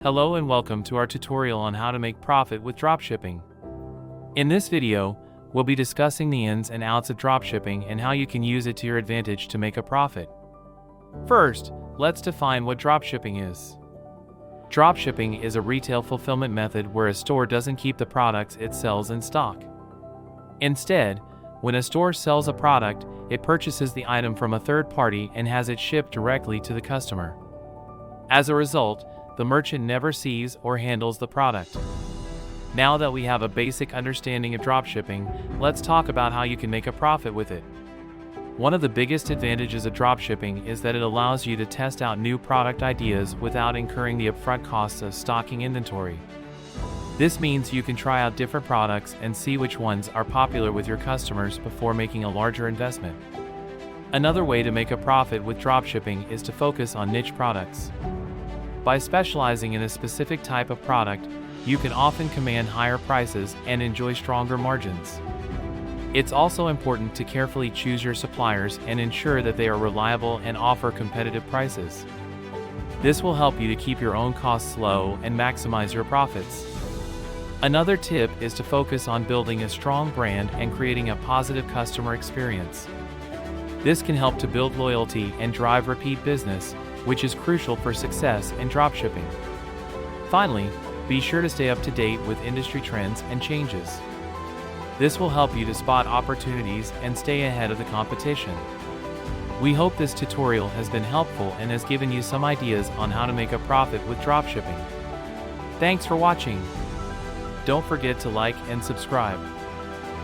Hello and welcome to our tutorial on how to make profit with dropshipping. In this video, we'll be discussing the ins and outs of dropshipping and how you can use it to your advantage to make a profit. First, let's define what dropshipping is. Dropshipping is a retail fulfillment method where a store doesn't keep the products it sells in stock. Instead, when a store sells a product, it purchases the item from a third party and has it shipped directly to the customer. As a result, the merchant never sees or handles the product. Now that we have a basic understanding of dropshipping, let's talk about how you can make a profit with it. One of the biggest advantages of dropshipping is that it allows you to test out new product ideas without incurring the upfront costs of stocking inventory. This means you can try out different products and see which ones are popular with your customers before making a larger investment. Another way to make a profit with dropshipping is to focus on niche products. By specializing in a specific type of product, you can often command higher prices and enjoy stronger margins. It's also important to carefully choose your suppliers and ensure that they are reliable and offer competitive prices. This will help you to keep your own costs low and maximize your profits. Another tip is to focus on building a strong brand and creating a positive customer experience. This can help to build loyalty and drive repeat business, which is crucial for success in dropshipping. Finally, be sure to stay up to date with industry trends and changes. This will help you to spot opportunities and stay ahead of the competition. We hope this tutorial has been helpful and has given you some ideas on how to make a profit with dropshipping. Thanks for watching. Don't forget to like and subscribe.